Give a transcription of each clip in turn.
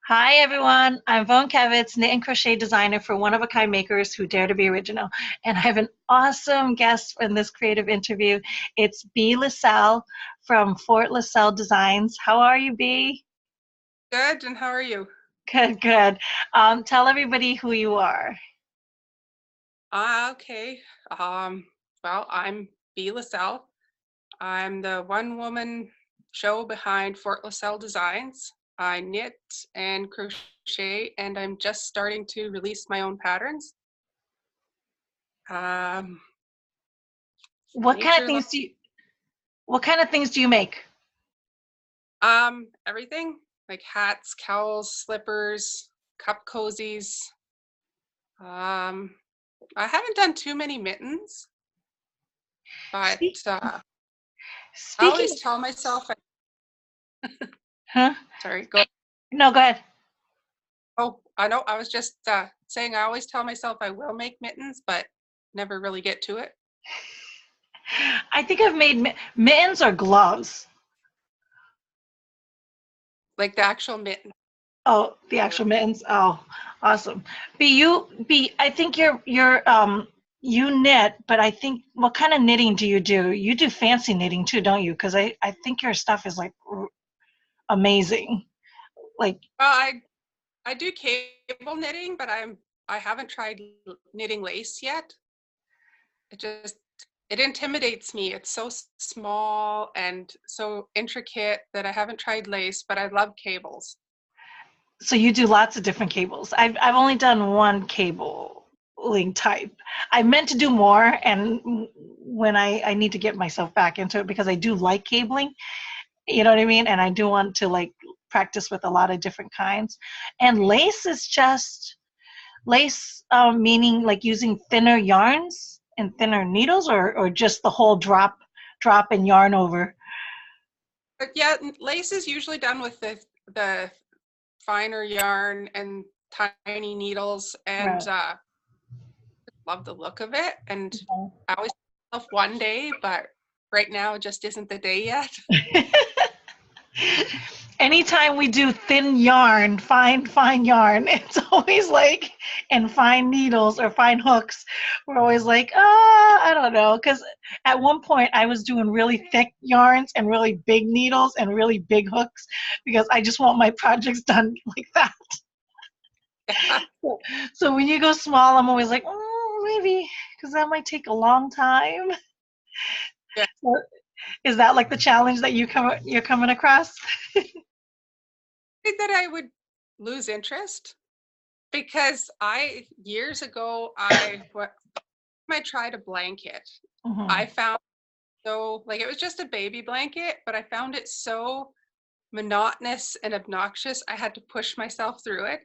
Hi everyone, I'm Vone Kevitz, knit and crochet designer for One of a Kind Makers Who Dare to Be Original. And I have an awesome guest in this creative interview. It's Bea Lascelle from Fort Lascelle Designs. How are you, Bea? Good, and how are you? Good, good. Tell everybody who you are. Okay. Um, I'm Bea Lascelle. I'm the one-woman show behind Fort Lascelle Designs. I knit and crochet, and I'm just starting to release my own patterns. Um, What kind of nature, things do you what kind of things do you make? everything like hats, cowls, slippers, cup cozies. Um, I haven't done too many mittens, but Speak, I speaking, always tell myself, huh? sorry, go. No, go ahead. Oh, I know. I was just saying I always tell myself I will make mittens, but never really get to it. I think I've made mittens or gloves. Like the actual mitten. Oh, the Oh, actual mittens. Oh, awesome. I think you knit, but I think what kind of knitting do you do? You do fancy knitting too, don't you? Because I think your stuff is like amazing. Like, I do cable knitting, but I haven't tried knitting lace yet. It just it intimidates me. It's so small and so intricate that I haven't tried lace, but I love cables. so you do lots of different cables. I've only done one cabling type. I meant to do more, and when I need to get myself back into it because I do like cabling. You know what I mean? And I do want to like practice with a lot of different kinds. And lace is just lace, meaning like using thinner yarns and thinner needles, or just the whole drop and yarn over. But yeah, lace is usually done with the finer yarn and tiny needles, and Right. love the look of it. And I always tell myself one day, but right now just isn't the day yet. Anytime we do thin yarn, fine yarn, it's always like, and fine needles or fine hooks, we're always like, I don't know. Because at one point I was doing really thick yarns and really big needles and really big hooks because I just want my projects done like that. So when you go small, I'm always like, maybe, because that might take a long time. Yeah, So is that like the challenge that you're coming across? I think that I would lose interest because I years ago I tried a blanket. Hmm. I found so like it was just a baby blanket, but I found it so monotonous and obnoxious. I had to push myself through it.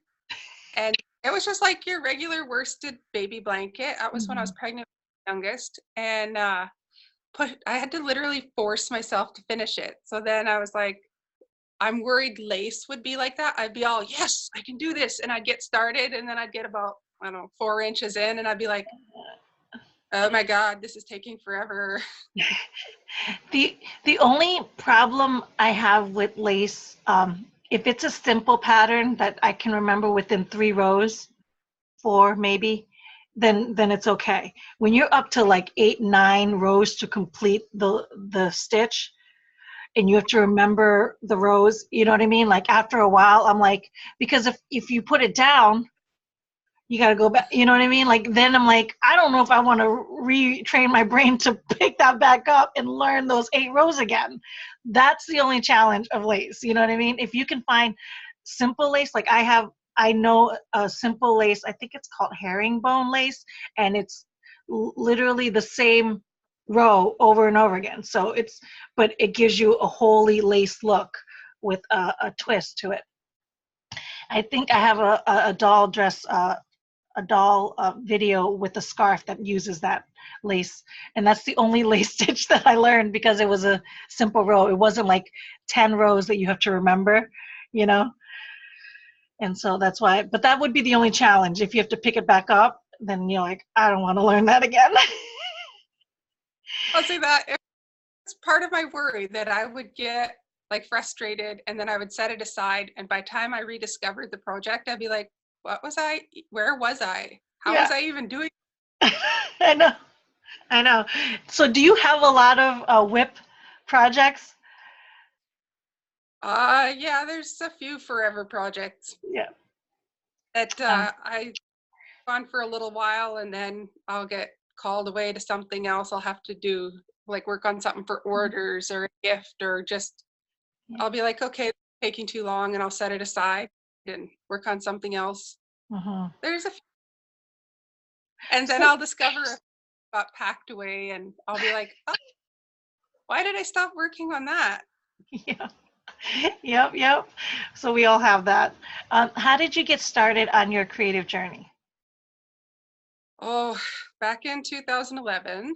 And it was just like your regular worsted baby blanket. That was when I was pregnant with my youngest. And I had to literally force myself to finish it. So then I was like, I'm worried lace would be like that. I'd be all, yes, I can do this. And I'd get started and then I'd get about, I don't know, 4 inches in and I'd be like, oh my God, this is taking forever. The only problem I have with lace, if it's a simple pattern that I can remember within 3 rows, four maybe, then it's okay. When you're up to like 8, 9 rows to complete the stitch, and you have to remember the rows, you know what I mean? Like after a while, I'm like, because if you put it down, you got to go back, you know what I mean? Like then I'm like, I don't know if I want to retrain my brain to pick that back up and learn those 8 rows again. That's the only challenge of lace, you know what I mean? If you can find simple lace, like I know a simple lace, I think it's called herringbone lace, and it's literally the same row over and over again. So but it gives you a wholly lace look with a twist to it. I think I have a doll dress, a doll video with a scarf that uses that lace, and that's the only lace stitch that I learned because it was a simple row. It wasn't like 10 rows that you have to remember, you know. And so that's why, but that would be the only challenge. If you have to pick it back up, then you're like, I don't want to learn that again. I'll say that it's part of my worry that I would get like frustrated, and then I would set it aside. And by the time I rediscovered the project, I'd be like, where was I? How Yeah. was I even doing? I know. I know. So do you have a lot of WIP projects? Yeah, there's a few forever projects Yeah. that Um, I on for a little while, and then I'll get called away to something else. I'll have to do like work on something for orders or a gift, or just yeah. I'll be like, okay, it's taking too long, and I'll set it aside and work on something else. Mhm. There's a few, and then So I'll discover it got packed away, and I'll be like, oh, why did I stop working on that? yeah. Yep, yep. So we all have that. How did you get started on your creative journey? Oh, back in 2011,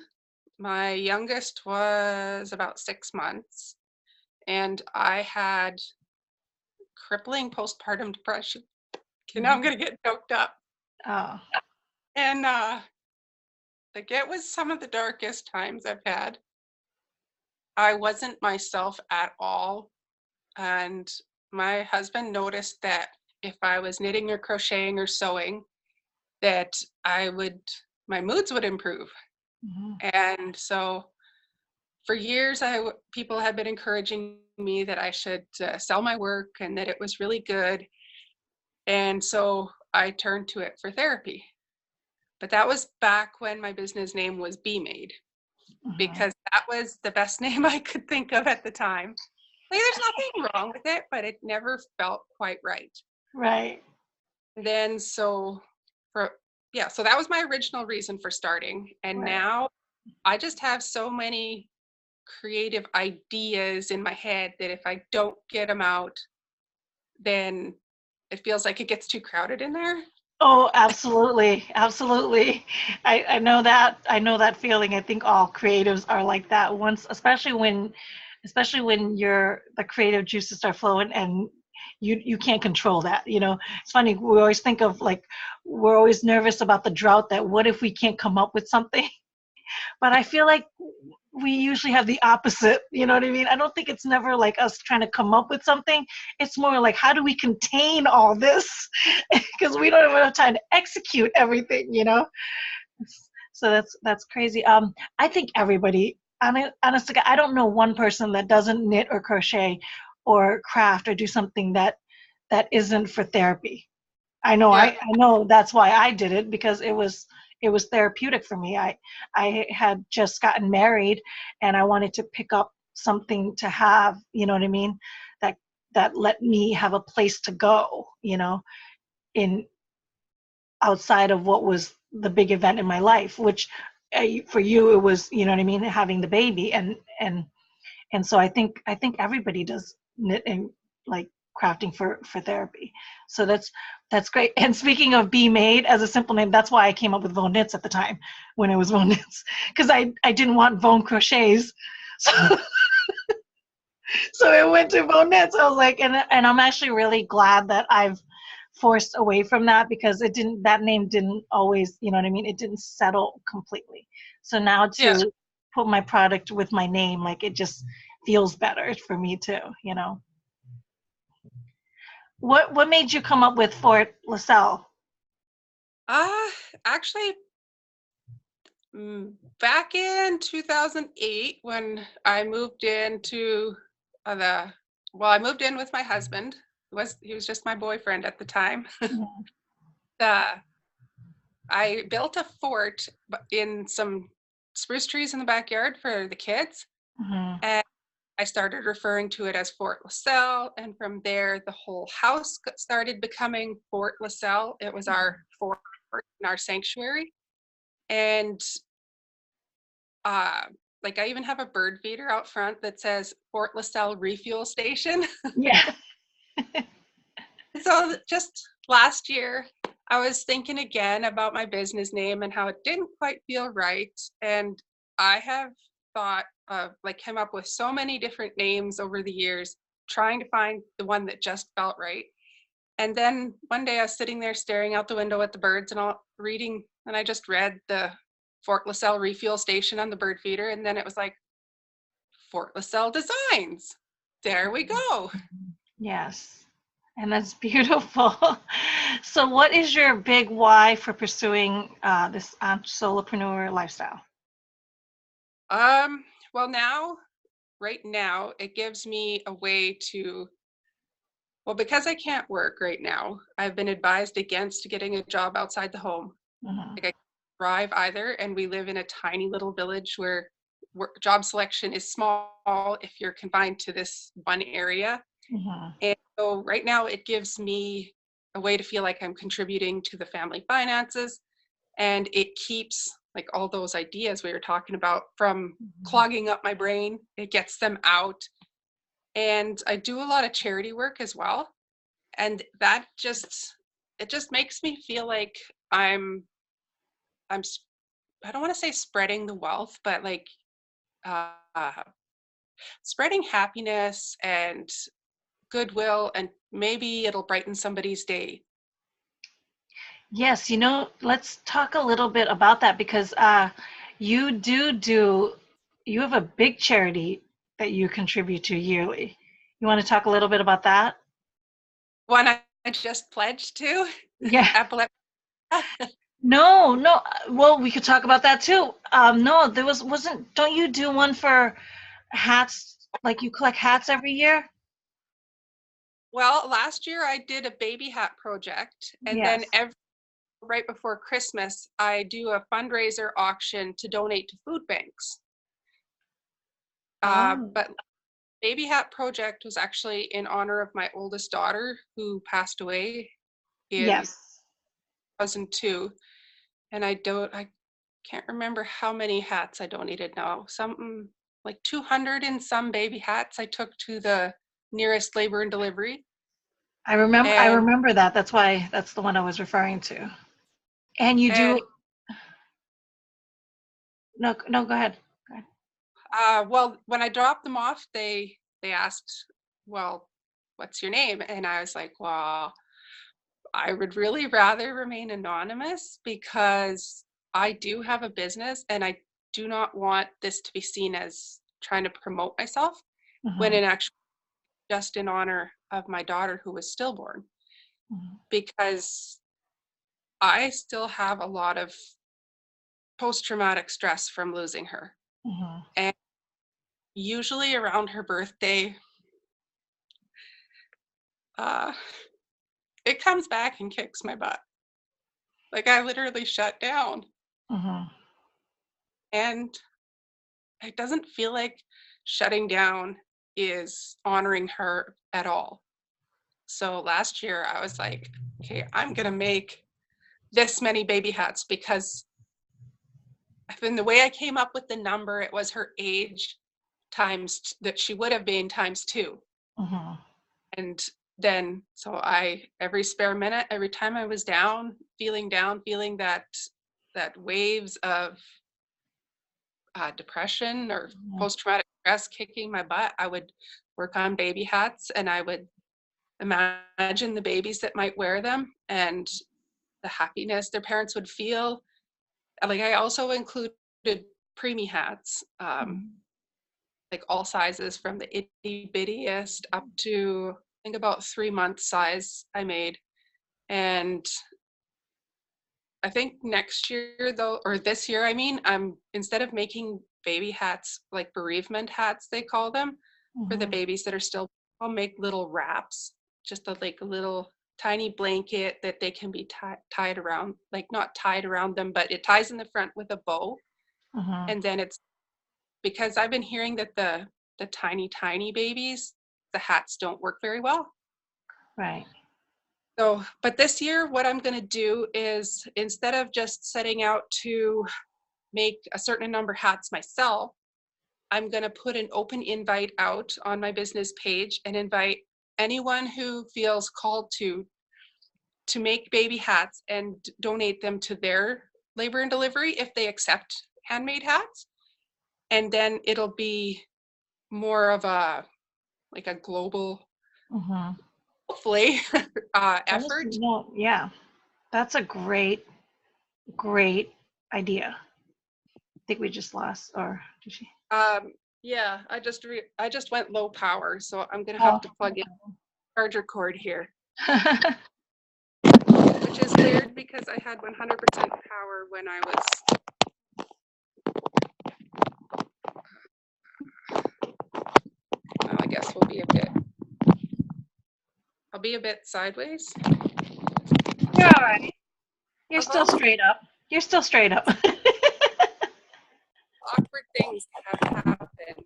my youngest was about 6 months, and I had crippling postpartum depression. Okay, now I'm Mhm. gonna get choked up. Oh, And like it was some of the darkest times I've had. I wasn't myself at all. And my husband noticed that if I was knitting or crocheting or sewing, that I would my moods would improve. mhm. And so for years, people had been encouraging me that I should sell my work and that it was really good. And so I turned to it for therapy. But that was back when my business name was Be Made, Mhm. because that was the best name I could think of at the time. Like, there's nothing wrong with it, but it never felt quite right. Right. And then, for, yeah, so that was my original reason for starting. And Right. now I just have so many creative ideas in my head that if I don't get them out, then it feels like it gets too crowded in there. Oh, absolutely. Absolutely. I know that. I know that feeling. I think all creatives are like that once, especially when the creative juices start flowing and you can't control that. It's funny. We always think of like we're always nervous about the drought that what if we can't come up with something? But I feel like we usually have the opposite. You know what I mean? I don't think it's never like us trying to come up with something. It's more like how do we contain all this? Because we don't have enough time to execute everything. So that's crazy. I think everybody, honestly, I don't know one person that doesn't knit or crochet or craft or do something that isn't for therapy. Yeah. I know that's why I did it because it was therapeutic for me. I had just gotten married and I wanted to pick up something to have, you know what I mean? That that let me have a place to go, in outside of what was the big event in my life, which for you it was, you know what I mean, having the baby and so I think everybody does knitting, like crafting for therapy. So that's great. And speaking of Be Made as a simple name, that's why I came up with Vone Knits at the time when it was Vone Knits, because I didn't want Vone Crochets, so so it went to Vone Knits. I was like, and I'm actually really glad that I've forced away from that because that name didn't always, you know what I mean, it didn't settle completely. So now Yeah. to put my product with my name, like it just feels better for me too. What made you come up with Fort Lascelle? Uh, Actually, back in 2008, when I moved into I moved in with my husband. He was just my boyfriend at the time. Mhm. uh, I built a fort in some spruce trees in the backyard for the kids, Mhm. and I started referring to it as Fort Lascelle. And from there, the whole house started becoming Fort Lascelle. It was our fort and our sanctuary. And uh, like I even have a bird feeder out front that says Fort Lascelle Refuel Station. Yeah. So just last year, I was thinking again about my business name and how it didn't quite feel right. And I have thought of like come up with so many different names over the years, trying to find the one that just felt right. And then one day I was sitting there staring out the window at the birds and all reading, and I just read the Fort Lascelle Refuel Station on the bird feeder. And then it was like Fort Lascelle Designs. There we go. Yes. And that's beautiful. So what is your big why for pursuing this solopreneur lifestyle? Well, right now, it gives me a way to, well, because I can't work right now, I've been advised against getting a job outside the home. Hmm. Like I can't drive either, and we live in a tiny little village where job selection is small if you're confined to this one area. Hmm. And so right now it gives me a way to feel like I'm contributing to the family finances, and it keeps like all those ideas we were talking about from clogging up my brain. It gets them out. And I do a lot of charity work as well. And that just, it just makes me feel like I'm I don't want to say spreading the wealth, but like uh, spreading happiness and goodwill, and maybe it'll brighten somebody's day. Yes, let's talk a little bit about that because you you have a big charity that you contribute to yearly. You want to talk a little bit about that? One I just pledged to, Yeah. epilepsy. No, no. Well, we could talk about that too. No, there wasn't. Don't you do one for hats? Like you collect hats every year? Well, last year I did a baby hat project, and then Yes. right before Christmas, I do a fundraiser auction to donate to food banks. Oh, But baby hat project was actually in honor of my oldest daughter who passed away in yes. 2002, and I can't remember how many hats I donated now. Something like 200 and some baby hats I took to the nearest labor and delivery. I And remember that. That's why that's the one I was referring to. And you and do no, no, go ahead. Go ahead. well, when I dropped them off, they asked, "Well, what's your name?" And I was like, "Well, I would really rather remain anonymous because I do have a business and I do not want this to be seen as trying to promote myself when Mhm, in actual just in honor of my daughter who was stillborn, mhm, because I still have a lot of post-traumatic stress from losing her. mhm, And usually around her birthday, uh, it comes back and kicks my butt. Like I literally shut down. mhm, And it doesn't feel like shutting down is honoring her at all. So last year I was like, okay, I'm going to make this many baby hats because then the way I came up with the number, it was her age times that she would have been times two. mhm, And then, so every spare minute, every time I was down, feeling that waves of depression or mhm, post-traumatic stress kicking my butt, I would work on baby hats and I would imagine the babies that might wear them and the happiness their parents would feel. Like I also included preemie hats, mhm. like all sizes from the itty bittiest up to I think about 3 month size I made. And I think next year though, or this year, I mean, I'm instead of making baby hats, like bereavement hats, they call them, for the Mhm. babies that are still, I'll make little wraps, just like a little tiny blanket that they can be tied around, like not tied around them, but it ties in the front with a bow. Mhm. And then it's because I've been hearing that the tiny babies, the hats don't work very well. Right. So, but this year, what I'm going to do is instead of just setting out to make a certain number of hats myself, I'm going to put an open invite out on my business page and invite anyone who feels called to make baby hats and donate them to their labor and delivery if they accept handmade hats. And then it'll be more of a like a global, Mhm. hopefully, Yes, effort. no, yeah. That's a great idea. I think we just lost, or did she? Yeah, I just went low power, so I'm gonna have Oh. to plug in charger cord here, which is weird because I had 100% power when I was. Well, I guess I'll be a bit sideways. You're all right. You're still Uh-huh. straight up. You're still straight up. Awkward things have happened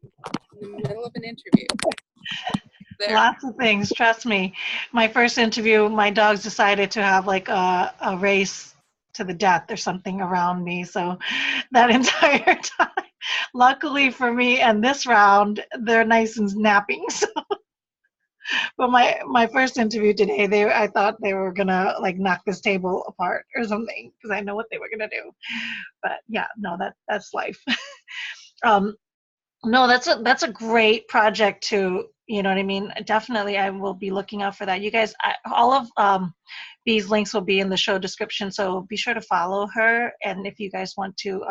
in the middle of an interview. There. Lots of things, trust me. My first interview, my dogs decided to have like a race to the death or something around me. So that entire time, luckily for me and this round, they're nice and napping. So, but my first interview today, I thought they were gonna like knock this table apart or something because I know what they were gonna do. But yeah, no, that's life. Um, No, that's a great project to, you know what I mean? Definitely, I will be looking out for that. You guys, all of Bee's links will be in the show description, so be sure to follow her. And if you guys want to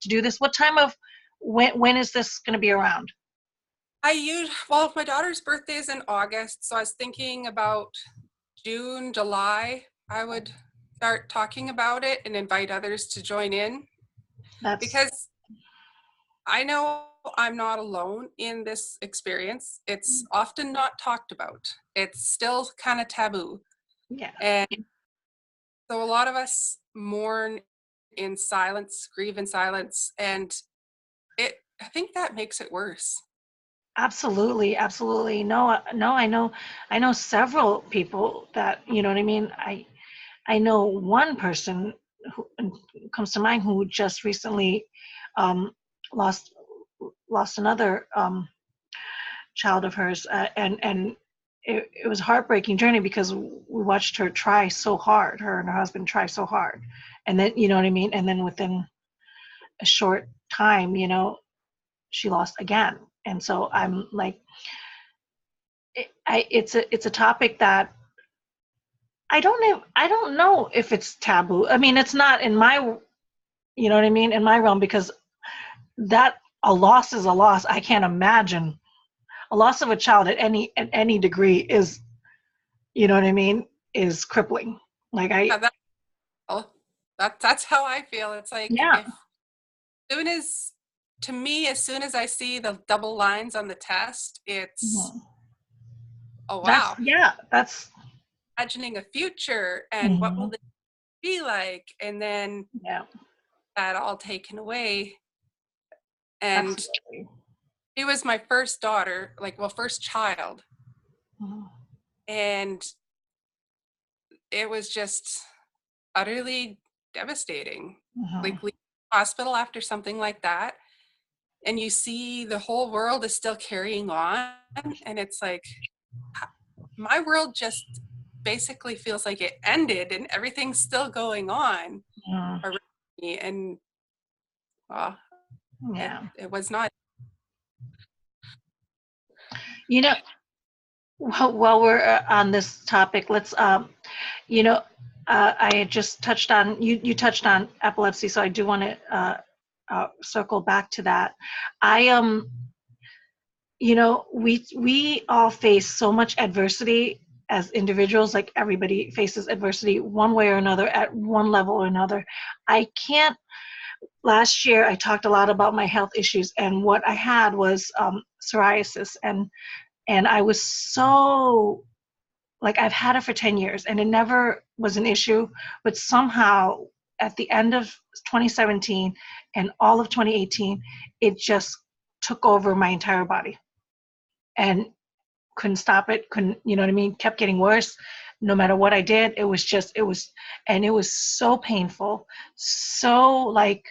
do this, what time of when is this going to be around? Well, my daughter's birthday is in August, so I was thinking about June, July. I would start talking about it and invite others to join in That's because I know I'm not alone in this experience. It's often not talked about. It's still kind of taboo. yeah, And so a lot of us mourn in silence, grieve in silence, and I think that makes it worse. absolutely, absolutely. No, no, I know several people that, you know what I mean? I know one person who comes to mind who just recently um, lost another child of hers, and it was a heartbreaking journey because we watched her try so hard, her and her husband try so hard, and then you know what I mean, and then within a short time, she lost again, and so I'm like, it's a topic that I don't know if it's taboo. I mean, it's not in my, you know what I mean, in my realm because that a loss is a loss. I can't imagine a loss of a child at any degree is, you know what I mean, is crippling. Like Yeah, well, that's how I feel. It's like yeah, if soon as to me, as soon as I see the double lines on the test, it's mhm. oh wow, That's imagining a future and what will mhm. this be like, and then Yeah, that all taken away. And absolutely. she was my first daughter, first child, Mhm. and it was just utterly devastating. Mhm. Like leaving the hospital after something like that, and you see the whole world is still carrying on, and it's like my world just basically feels like it ended and everything's still going on Mhm. around me. And well, Yeah. it was not. You know, while we're on this topic, let's you know, I had just touched on you touched on epilepsy, so I do want to circle back to that. I we all face so much adversity as individuals. Like everybody faces adversity one way or another at one level or another. I can't. Last year, I talked a lot about my health issues, and what I had was psoriasis, and I was so like I've had it for 10 years and it never was an issue, but somehow at the end of 2017 and all of 2018, it just took over my entire body and couldn't stop it, couldn't, you know what I mean? Kept getting worse. No matter what I did, and it was so painful, so like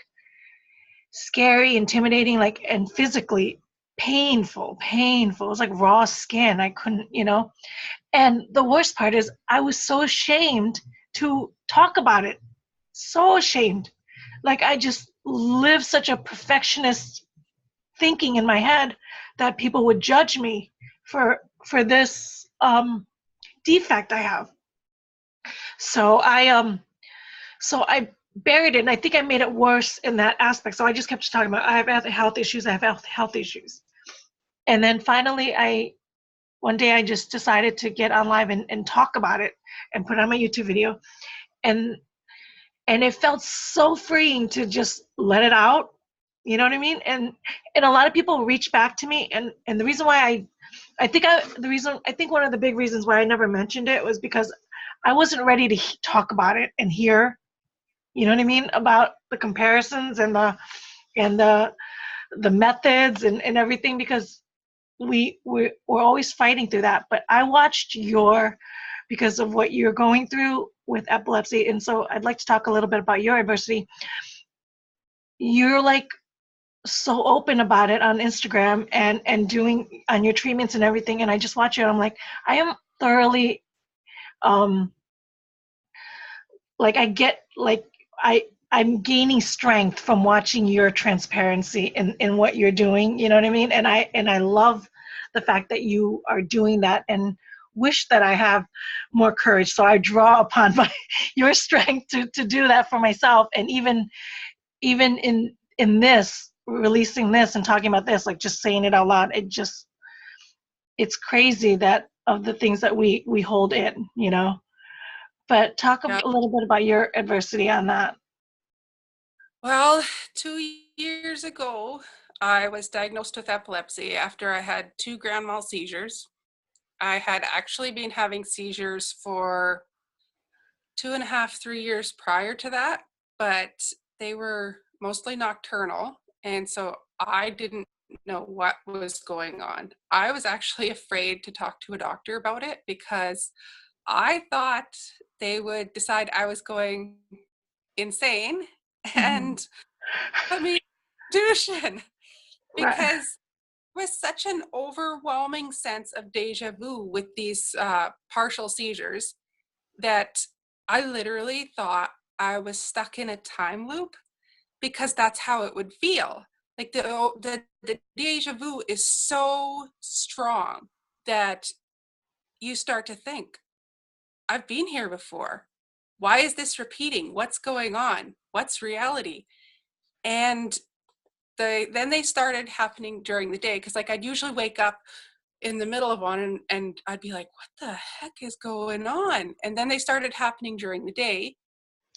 scary, intimidating, like, and physically painful. It was like raw skin. I couldn't, and the worst part is I was so ashamed to talk about it. So ashamed. Like I just lived such a perfectionist thinking in my head that people would judge me for this defect I have. So I buried it, and I think I made it worse in that aspect. So I just kept talking about I have health issues. I have health issues. And then finally, one day I just decided to get on live and talk about it and put on my YouTube video. And it felt so freeing to just let it out. You know what I mean? And a lot of people reach back to me, and the reason why I think one of the big reasons why I never mentioned it was because I wasn't ready to talk about it and hear, you know what I mean, about the comparisons and the methods and everything, because we're always fighting through that. But I watched because of what you're going through with epilepsy, and so I'd like to talk a little bit about your adversity. You're like so open about it on Instagram and doing on your treatments and everything, and I just watch it. I'm like, I am thoroughly um like I get like I'm gaining strength from watching your transparency in what you're doing, you know what I mean? And I love the fact that you are doing that, and wish that I have more courage. So I draw upon your strength to do that for myself. And even in this, releasing this and talking about this, like just saying it out loud, it's crazy that of the things that we hold in, you know. But talk a Yeah. little bit about your adversity on that. Well, 2 years ago, I was diagnosed with epilepsy after I had two grand mal seizures. I had actually been having seizures for 2.5, 3 years prior to that, but they were mostly nocturnal. And so I didn't know what was going on. I was actually afraid to talk to a doctor about it because I thought they would decide I was going insane Mhm. and put me in institution Right. because with such an overwhelming sense of deja vu with these partial seizures that I literally thought I was stuck in a time loop because that's how it would feel. Like the deja vu is so strong that you start to think, I've been here before. Why is this repeating? What's going on? What's reality? And then they started happening during the day because like I'd usually wake up in the middle of one and I'd be like, what the heck is going on? And then they started happening during the day.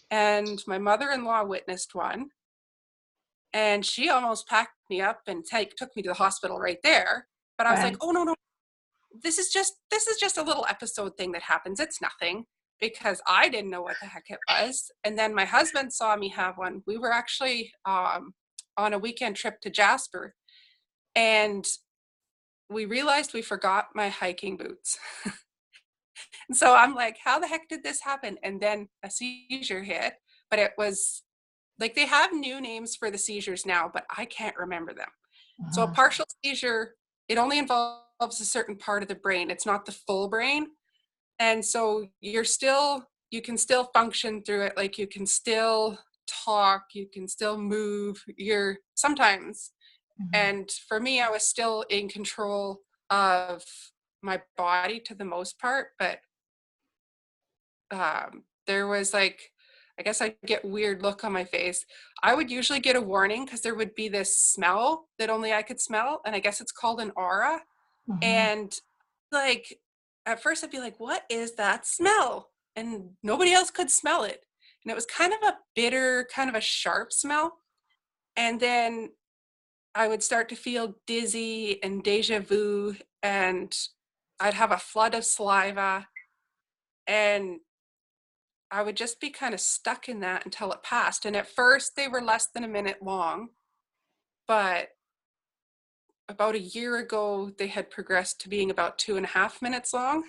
And my mother-in-law witnessed one, and she almost packed me up and took me to the hospital right there. But I was like, Right. oh no, this is just a little episode thing that happens. It's nothing, because I didn't know what the heck it was. And then my husband saw me have one. We were actually on a weekend trip to Jasper, and we realized we forgot my hiking boots. And so I'm like, how the heck did this happen? And then a seizure hit, but it was like they have new names for the seizures now, but I can't remember them. So a Mhm. partial seizure, it only involves a certain part of the brain. It's not the full brain. And so you can still function through it. Like you can still talk, you can still move, you're sometimes. Mhm. And for me, I was still in control of my body to the most part, but there was like, I guess I get weird look on my face. I would usually get a warning because there would be this smell that only I could smell, and I guess it's called an aura. Mhm. And like at first I'd be like, what is that smell? And nobody else could smell it. And it was kind of a bitter, kind of a sharp smell. And then I would start to feel dizzy and deja vu, and I'd have a flood of saliva, and I would just be kind of stuck in that until it passed. And at first, they were less than a minute long, but about a year ago, they had progressed to being about 2.5 minutes long.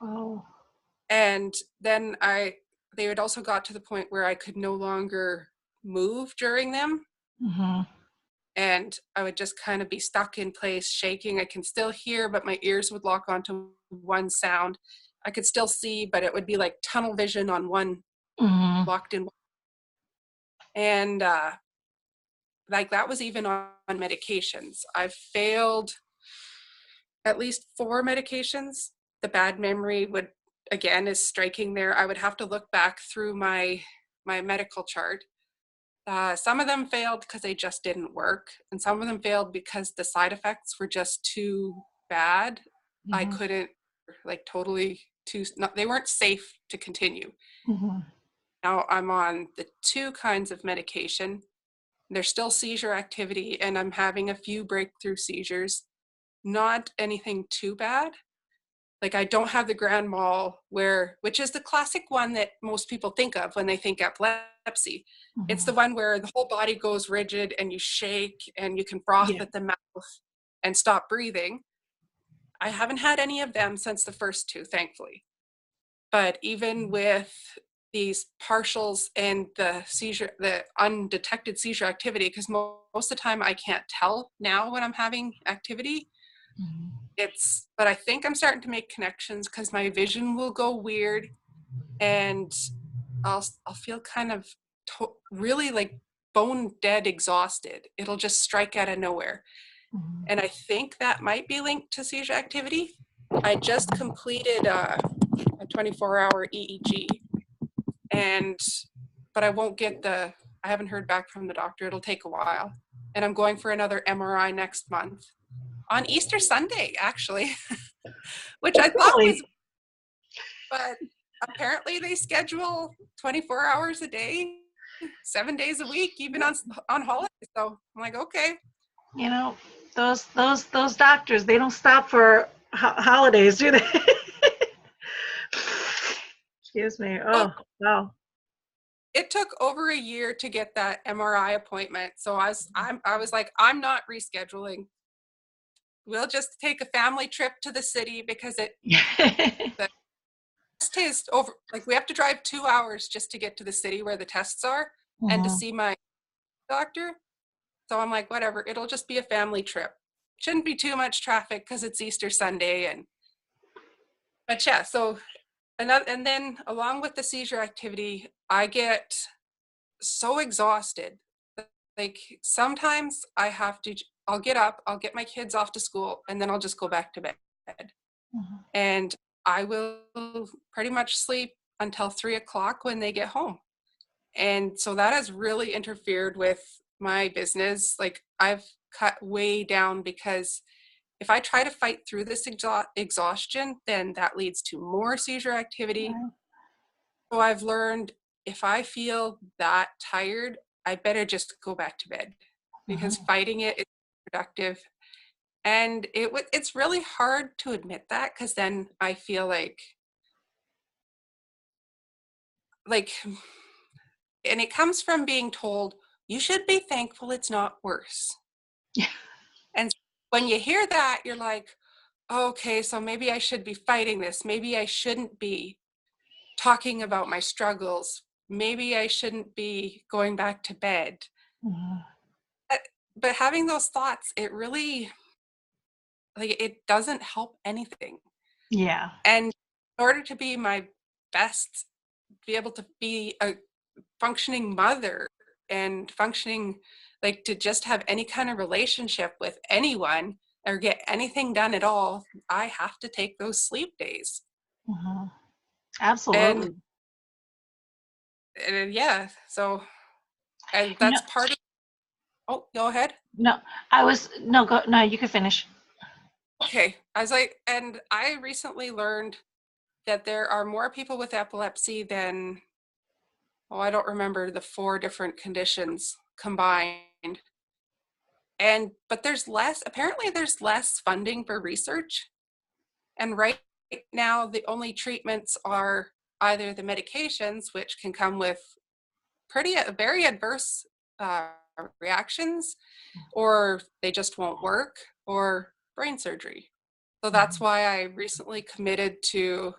Oh. And then they had also got to the point where I could no longer move during them. Mhm. And I would just kind of be stuck in place, shaking. I can still hear, but my ears would lock onto one sound. I could still see, but it would be like tunnel vision on one, Mhm. locked in. And like that was even on medications. I've failed at least 4 medications. The bad memory would, again, is striking there. I would have to look back through my medical chart. Some of them failed because they just didn't work, and some of them failed because the side effects were just too bad. I Mhm. couldn't, like, totally too, not, they weren't safe to continue. Mhm. Now I'm on the two kinds of medication. There's still seizure activity, and I'm having a few breakthrough seizures. Not anything too bad. Like, I don't have the grand mal where, which is the classic one that most people think of when they think epilepsy. It's the Mhm. one where the whole body goes rigid and you shake and you can froth Yeah. at the mouth and stop breathing. I haven't had any of them since the first two, thankfully. But even with these partials and the seizure, the undetected seizure activity, because most of the time I can't tell now when I'm having activity, Mhm. but I think I'm starting to make connections because my vision will go weird, and I'll feel kind of really like bone dead exhausted. It'll just strike out of nowhere. Mhm. And I think that might be linked to seizure activity. I just completed a 24-hour EEG, and but I won't get I haven't heard back from the doctor. It'll take a while. And I'm going for another MRI next month on Easter Sunday, actually, which I thought was, Really? but apparently they schedule 24 hours a day, 7 days a week, even on holidays. So I'm like, okay. You know, those doctors, they don't stop for holidays, do they? Excuse me. Oh, Oh, wow. it took over a year to get that MRI appointment. So I was like, I'm not rescheduling. We'll just take a family trip to the city because the test is over. Like, we have to drive 2 hours just to get to the city where the tests are and to Mhm. see my doctor. So I'm like, whatever, it'll just be a family trip. Shouldn't be too much traffic because it's Easter Sunday. But yeah, so and then along with the seizure activity, I get so exhausted. Like, sometimes I'll get up, I'll get my kids off to school, and then I'll just go back to bed. Mhm. And I will pretty much sleep until 3 o'clock when they get home. And so that has really interfered with my business. Like, I've cut way down because if I try to fight through this exhaustion, then that leads to more seizure activity. Right. So I've learned, if I feel that tired, I better just go back to bed, because Mhm. fighting it is productive. And it's really hard to admit that, because then I feel like, and it comes from being told, you should be thankful it's not worse. Yeah. And when you hear that, you're like, okay, so maybe I should be fighting this. Maybe I shouldn't be talking about my struggles. Maybe I shouldn't be going back to bed. Mhm. But, but having those thoughts, it really, like, it doesn't help anything. Yeah. And in order to be my best, be able to be a functioning mother and functioning, like, to just have any kind of relationship with anyone or get anything done at all, I have to take those sleep days. Mhm. And, Absolutely. and yeah, so, and You know, that's part of, oh, go ahead. no, I was no go no, you can finish. Okay. I was like, and I recently learned that there are more people with epilepsy than, oh, I don't remember the four different conditions combined. But apparently there's less funding for research. And right now, the only treatments are either the medications, which can come with very adverse uh, reactions, or they just won't work, or brain surgery. So that's Mhm. why I recently committed to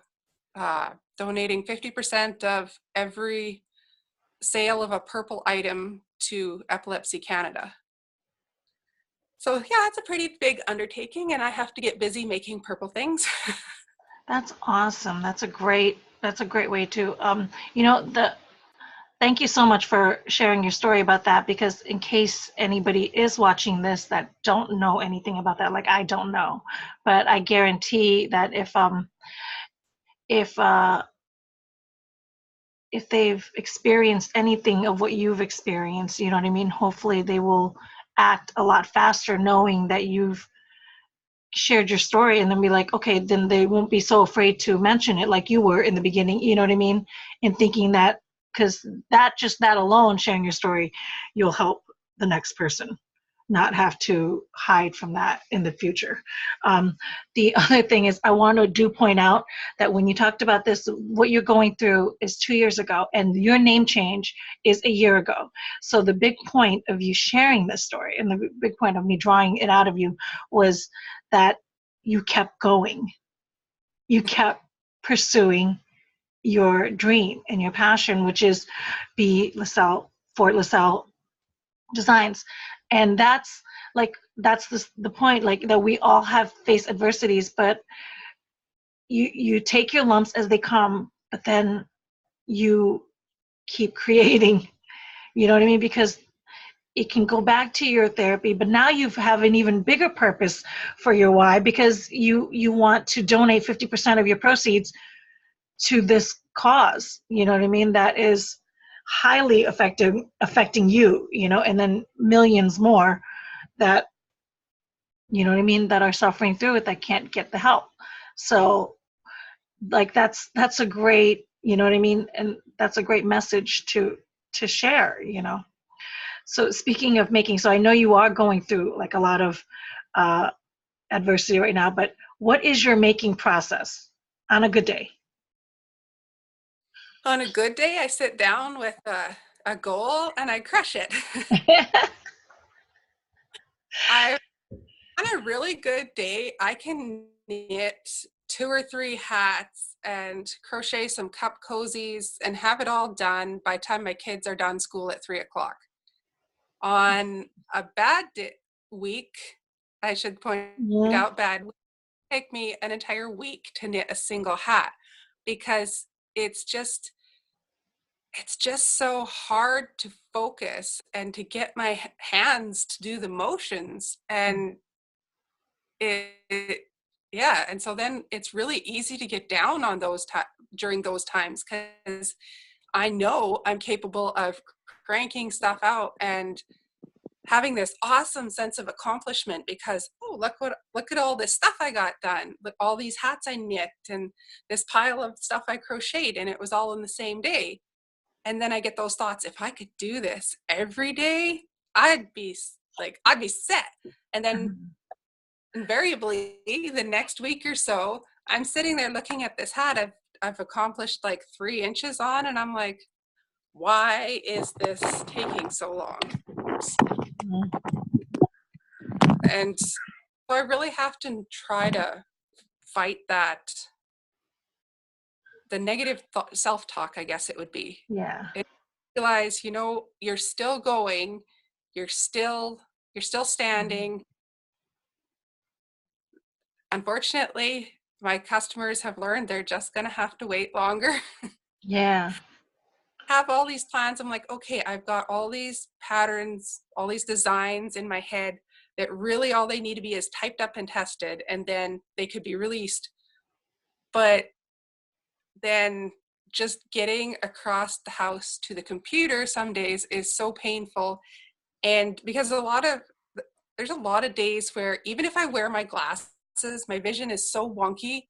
donating 50% of every sale of a purple item to Epilepsy Canada. So yeah, it's a pretty big undertaking, and I have to get busy making purple things. That's awesome. That's a great way to thank you so much for sharing your story about that, because in case anybody is watching this that don't know anything about that, like I don't know, but I guarantee that if if they've experienced anything of what you've experienced, you know what I mean? Hopefully they will act a lot faster knowing that you've shared your story, and then be like, okay, then they won't be so afraid to mention it like you were in the beginning, you know what I mean? And thinking that, because that alone, sharing your story, you'll help the next person not have to hide from that in the future. The other thing is, I want to point out that when you talked about this, what you're going through is 2 years ago, and your name change is a year ago. So the big point of you sharing this story, and the big point of me drawing it out of you, was that you kept going. You kept pursuing your dream and your passion, which is Bea Lascelle, Fort Lascelle Designs. And that's the point, like, that we all have faced adversities, but you take your lumps as they come, but then you keep creating, you know what I mean? Because it can go back to your therapy, but now you have an even bigger purpose for your why, because you want to donate 50% of your proceeds to this cause, you know what I mean, that is highly affecting you, you know, and then millions more that, you know what I mean, that are suffering through it, that can't get the help. So like that's a great, you know what I mean, and that's a great message to share, you know. So speaking of making, so I know you are going through like a lot of adversity right now, but what is your making process on a good day? On a good day, I sit down with a goal and I crush it. I On a really good day, I can knit 2 or 3 hats and crochet some cup cozies and have it all done by the time my kids are done school at 3 o'clock. On a week, I should point Yeah. out, bad week, take me an entire week to knit a single hat, because it's just so hard to focus and to get my hands to do the motions. And it yeah, and so then it's really easy to get down on during those times, because I know I'm capable of cranking stuff out and having this awesome sense of accomplishment, because look at all this stuff I got done, look, all these hats I knit, and this pile of stuff I crocheted, and it was all in the same day. And then I get those thoughts, if I could do this every day, I'd be set. And then invariably the next week or so, I'm sitting there looking at this hat I've accomplished like 3 inches on, and I'm like, why is this taking so long? And so I really have to try to fight the negative self-talk, I guess it would be. Yeah. And realize, you're still going, you're still standing. Unfortunately, my customers have learned they're just going to have to wait longer. Yeah. Have all these plans. I'm like, okay, I've got all these patterns, all these designs in my head that really all they need to be is typed up and tested, and then they could be released. But then just getting across the house to the computer some days is so painful. And because there's a lot of days where even if I wear my glasses, my vision is so wonky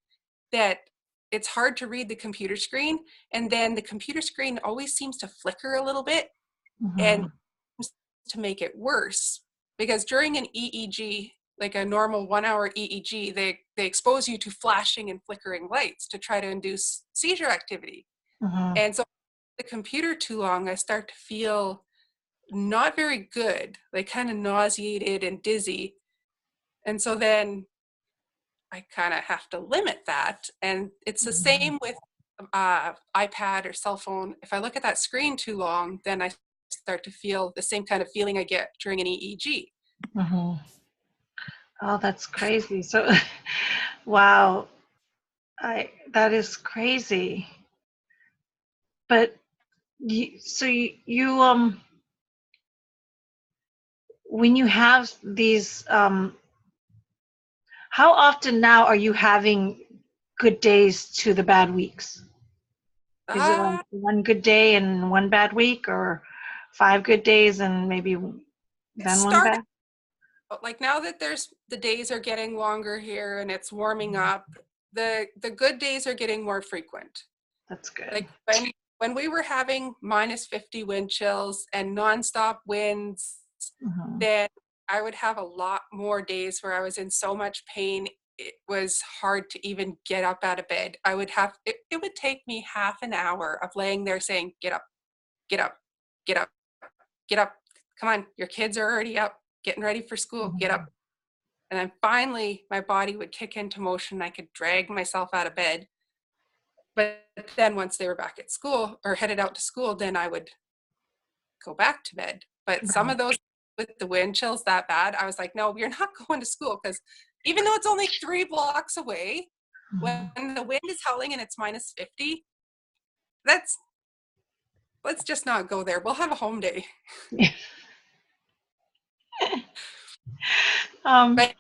that it's hard to read the computer screen. And then the computer screen always seems to flicker a little bit, and to make it worse, because during an EEG, like a normal 1-hour EEG, they expose you to flashing and flickering lights to try to induce seizure activity. And so the computer too long, I start to feel not very good, like kind of nauseated and dizzy. And so then I kind of have to limit that. And it's the same with iPad or cell phone. If I look at that screen too long, then I start to feel the same kind of feeling I get during an EEG. Oh, that's crazy. So, wow, that is crazy. But you when you have these, how often now are you having good days to the bad weeks? Is it like Ah, one good day and one bad week, or 5 good days and maybe it then one started bad? like now that there's the days are getting longer here and it's warming up, the good days are getting more frequent. That's good. Like when we were having -50 wind chills and nonstop winds, Mhm. then I would have a lot more days where I was in so much pain. It was hard to even get up out of bed. I would have it would take me half an hour of laying there saying, "Get up, get up, get up, get up. Come on, your kids are already up, getting ready for school. Get up." Mhm. And then finally my body would kick into motion. I could drag myself out of bed. But then once they were back at school or headed out to school, then I would go back to bed. But some Right. of those with the wind chills that bad, I was like, no, you're not going to school because even though it's only 3 blocks away, Mhm. when the wind is howling and it's -50, that's let's just not go there. We'll have a home day. Um, But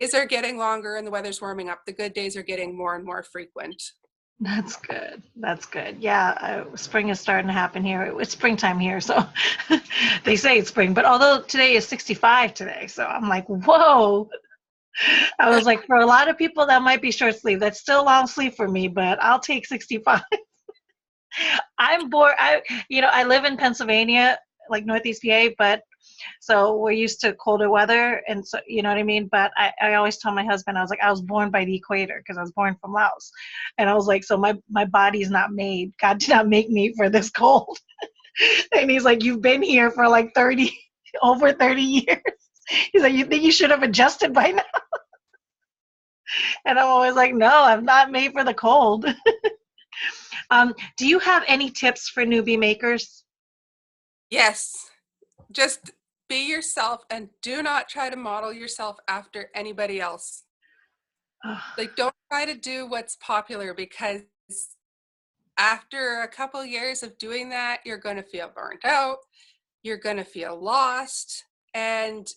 days are getting longer and the weather's warming up. The good days are getting more and more frequent. that's good. That's good. Yeah, spring is starting to happen here. It's springtime here, so they say it's spring. But although today is 65 today, so I'm like, whoa. I was like, for a lot of people, that might be short sleeve. That's still long sleeve for me, but I'll take 65. I'm bored. I live in Pennsylvania, like Northeast PA, but so we're used to colder weather, and so you know what I mean. But I always tell my husband, I was like, I was born by the equator because I was born from Laos, and I was like, so my body's not made. God did not make me for this cold. And he's like, you've been here for like 30, over 30 years. He's like, you think you should have adjusted by now? And I'm always like, no, I'm not made for the cold. Do you have any tips for newbie makers? Yes, just be yourself and do not try to model yourself after anybody else. Like, don't try to do what's popular because after a couple years of doing that, you're going to feel burnt out, you're going to feel lost, and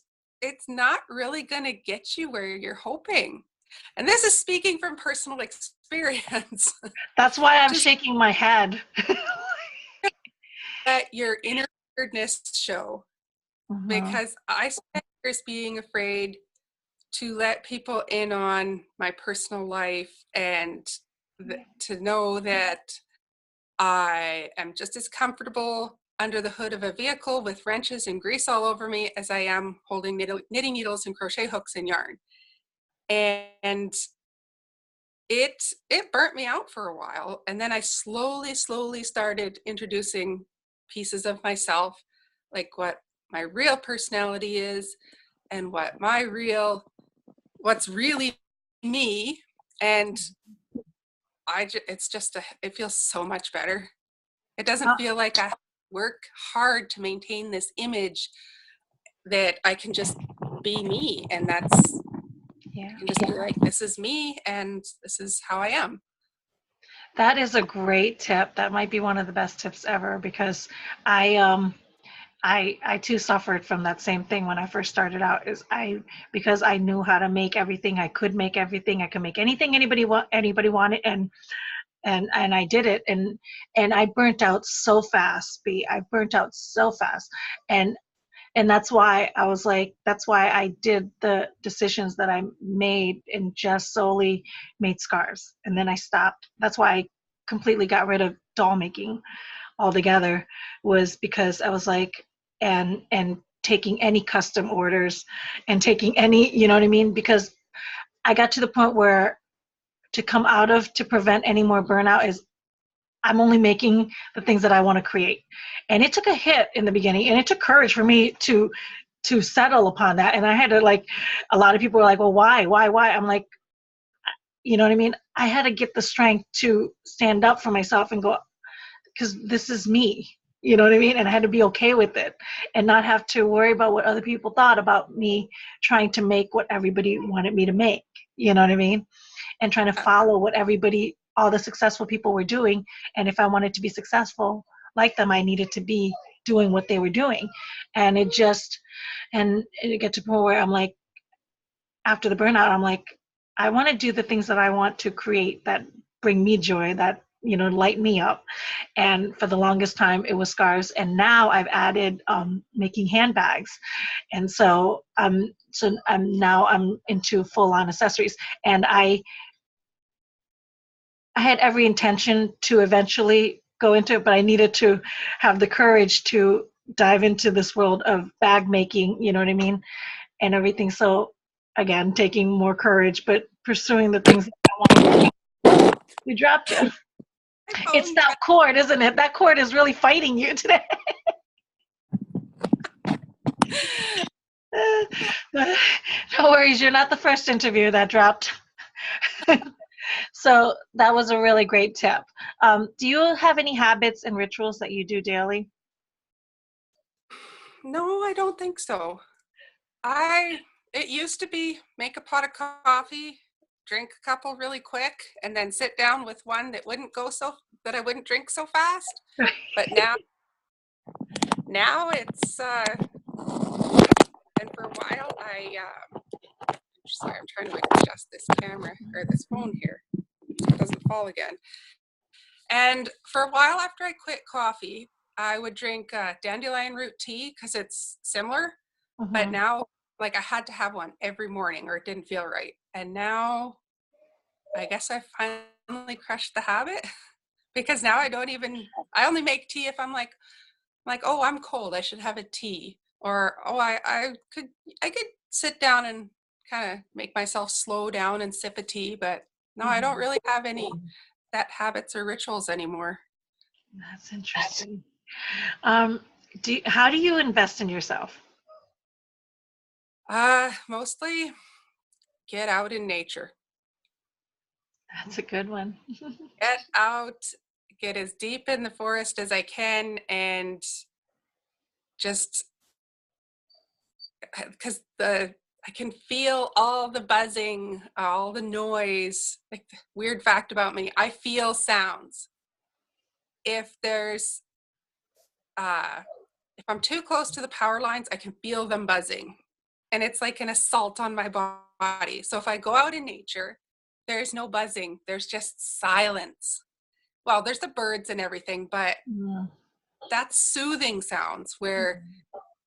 it's not really going to get you where you're hoping. And this is speaking from personal experience. That's why I'm Just shaking my head. let your inner weirdness show, Mhm. because I spent years being afraid to let people in on my personal life and to know that I am just as comfortable under the hood of a vehicle with wrenches and grease all over me as I am holding knitting needles and crochet hooks and yarn. And it burnt me out for a while. And then I slowly started introducing pieces of myself, like what my real personality is and what's really me. And it's just it feels so much better. It doesn't Uh, feel like I work hard to maintain this image, that I can just be me, and I yeah. can just be like, this is me and this is how I am. That is a great tip. That might be one of the best tips ever because I I too suffered from that same thing when I first started out. Is I because I knew how to make everything. I could make everything. I could make anything anybody wanted, and I did it, and I burnt out so fast. I burnt out so fast, and and that's why I was like, that's why I did the decisions that I made and just solely made scarves, and then I stopped. That's why I completely got rid of doll making altogether, was because I was like, and taking any custom orders and taking any, you know what I mean? Because I got to the point where to prevent any more burnout is I'm only making the things that I want to create. And it took a hit in the beginning, and it took courage for me to settle upon that. And I had to, like, a lot of people were like, well, why? I'm like, you know what I mean? I had to get the strength to stand up for myself and go, because this is me. You know what I mean? And I had to be okay with it and not have to worry about what other people thought about me trying to make what everybody wanted me to make. You know what I mean? And trying to follow what all the successful people were doing. And if I wanted to be successful like them, I needed to be doing what they were doing. And it get to the point where I'm like, after the burnout, I'm like, I want to do the things that I want to create that bring me joy, that light me up. And for the longest time, it was scarves. And now I've added making handbags. And so I'm into full on accessories. And I had every intention to eventually go into it, but I needed to have the courage to dive into this world of bag making, you know what I mean? And everything. So again, taking more courage, but pursuing the things that I want. You dropped you. My It's phone that cord, isn't it? That cord is really fighting you today. No worries, you're not the first interview that dropped. So that was a really great tip. Do you have any habits and rituals that you do daily? No, I don't think so. It used to be make a pot of coffee, drink a couple really quick, and then sit down with one that I wouldn't drink so fast. But now it's and for a while sorry, I'm trying to adjust this camera or this phone here so it doesn't fall again. And for a while after I quit coffee, I would drink dandelion root tea because it's similar. But Mhm. now, like, I had to have one every morning or it didn't feel right. And now I guess I finally crushed the habit because now I only make tea if I'm like, oh, I'm cold, I should have a tea. Or, oh, I could sit down and kind of make myself slow down and sip a tea. But no, I don't Mhm. really have any set habits or rituals anymore. That's interesting. Um, how do you invest in yourself? Mostly get out in nature. That's a good one. Get out, get as deep in the forest as I can, and just because I can feel all the buzzing, all the noise. Like, the weird fact about me, I feel sounds. If there's uh, if I'm too close to the power lines, I can feel them buzzing, and it's like an assault on my body. So if I go out in nature, there's no buzzing. There's just silence. Well, there's the birds and everything, but Mm. that's soothing sounds where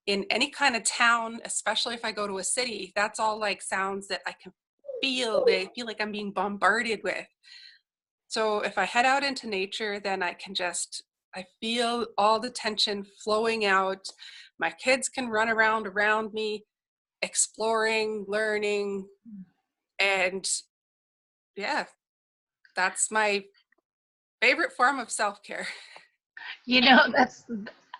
in any kind of town, especially if I go to a city, that's all like sounds that I can feel. They feel like I'm being bombarded with. So if I head out into nature, then I feel all the tension flowing out. My kids can run around me, exploring, learning. And yeah, that's my favorite form of self-care. That's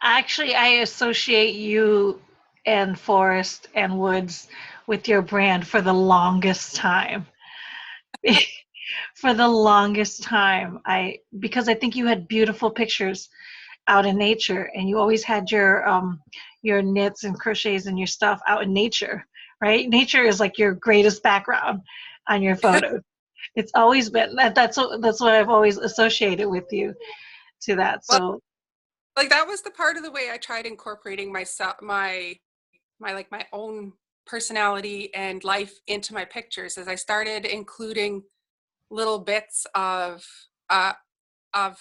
actually, I associate you and forest and woods with your brand for the longest time. For the longest time, because I think you had beautiful pictures out in nature, and you always had your knits and crochets and your stuff out in nature, right? Nature is like your greatest background on your photos. It's always been that's what I've always associated with you to that. Well, So like that was the part of the way I tried incorporating myself, my own personality and life into my pictures as I started including little bits uh of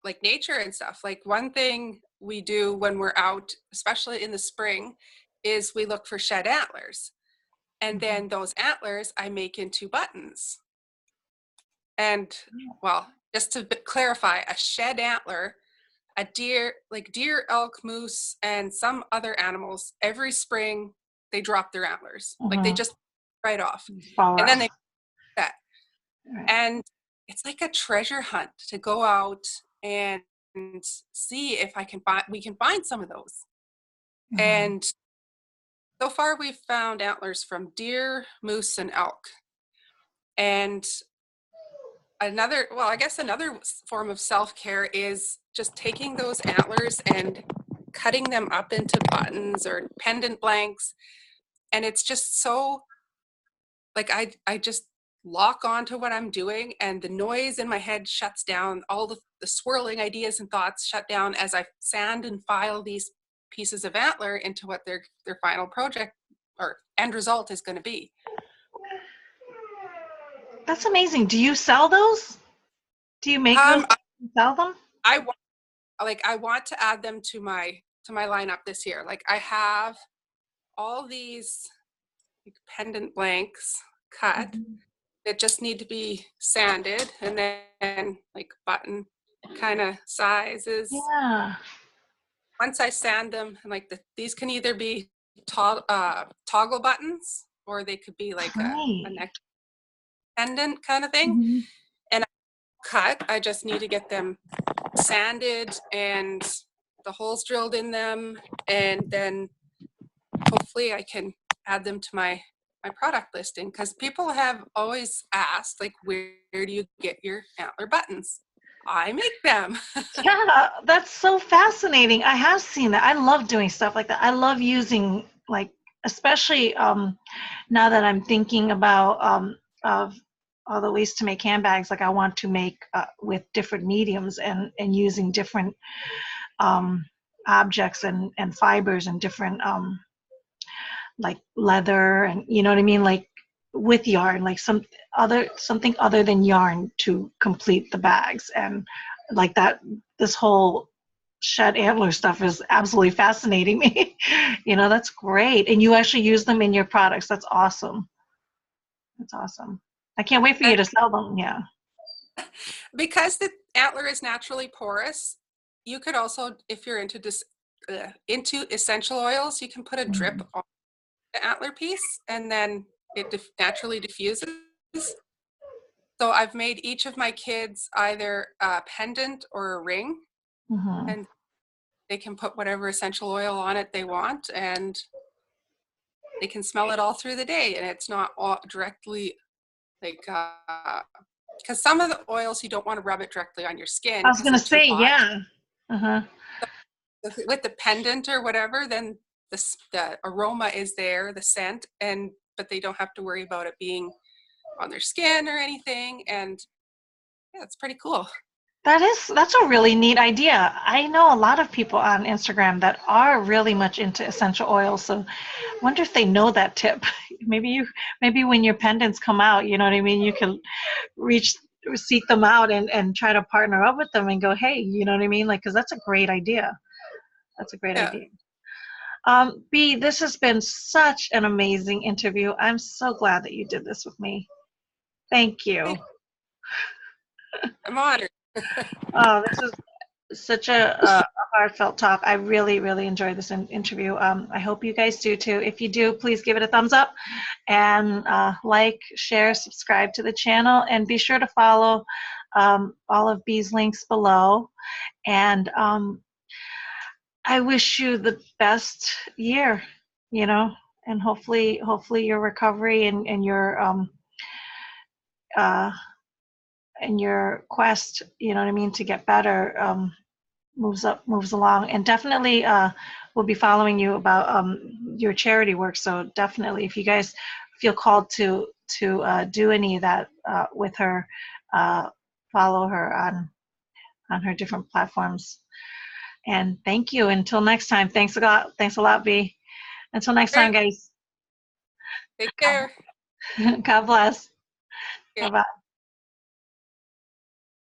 like nature and stuff. Like one thing we do when we're out, especially in the spring, is we look for shed antlers. And mhm. then those antlers I make into buttons. And well, just to clarify, a shed antler, a deer, like deer, elk, moose, and some other animals, every spring they drop their antlers. Like they Mhm. just right off. Fall And then off. they that. Right. And it's like a treasure hunt to go out and see if we can find some of those. Mhm. And so far we've found antlers from deer, moose, and elk. And I guess another form of self-care is just taking those antlers and cutting them up into buttons or pendant blanks. And it's just so like I just lock onto what I'm doing and the noise in my head shuts down. All the swirling ideas and thoughts shut down as I sand and file these pieces of antler into what their final project or end result is going to be. That's amazing. Do you sell those? Do you make those Um, and sell them? I want I want to add them to my lineup this year. Like I have all these like, pendant blanks cut Mhm. that just need to be sanded, and then like button kind of sizes. Yeah, Once I sand them, and like these can either be toggle buttons, or they could be like a great. neck pendant kind of thing. Mhm. And cut, I just need to get them sanded and the holes drilled in them, and then hopefully I can add them to my product listing, because people have always asked, like, where do you get your antler buttons? I make them. Yeah, that's so fascinating. I have seen that. I love doing stuff like that. I love using like, especially now that I'm thinking about of all the ways to make handbags. Like I want to make with different mediums and using different um, objects and fibers and different like leather and you know what I mean, like with yarn, like something other than yarn to complete the bags and like that. This whole shed antler stuff is absolutely fascinating me. You know, that's great. And you actually use them in your products. That's awesome. That's awesome. I can't wait for you And to sell them. Yeah. because the antler is naturally porous, you could also, if you're into into essential oils, you can put a drip Mhm. on the antler piece, and then it naturally diffuses. So I've made each of my kids either a pendant or a ring, Mhm. and they can put whatever essential oil on it they want, and they can smell it all through the day. And it's not all directly like, because some of the oils you don't want to rub it directly on your skin I was because gonna they're too say, hot. yeah. Uh-huh. With the pendant or whatever, then the aroma is there, the scent, and but they don't have to worry about it being on their skin or anything. And yeah, it's pretty cool. That's a really neat idea. I know a lot of people on Instagram that are really much into essential oils, so I wonder if they know that tip. Maybe when your pendants come out, you know what I mean, you can reach seek them out and try to partner up with them and go, hey, you know what I mean? Like, because that's a great idea. That's a great Yeah. idea. B, this has been such an amazing interview. I'm so glad that you did this with me. Thank you. I'm honored. Oh, this is such a heartfelt talk. I really, really enjoyed this interview. I hope you guys do too. If you do, please give it a thumbs up and like, share, subscribe to the channel, and be sure to follow all of Bee's links below. And I wish you the best year, you know, and hopefully your recovery uh, and your quest, you know what I mean, to get better moves along. And definitely we'll be following you about your charity work. So definitely, if you guys feel called to do any of that with her, uh, follow her on her different platforms. And thank you. Until next time. Thanks a lot. Thanks a lot, B. Until next All time, right. guys. Take care. God bless. Okay. Bye bye.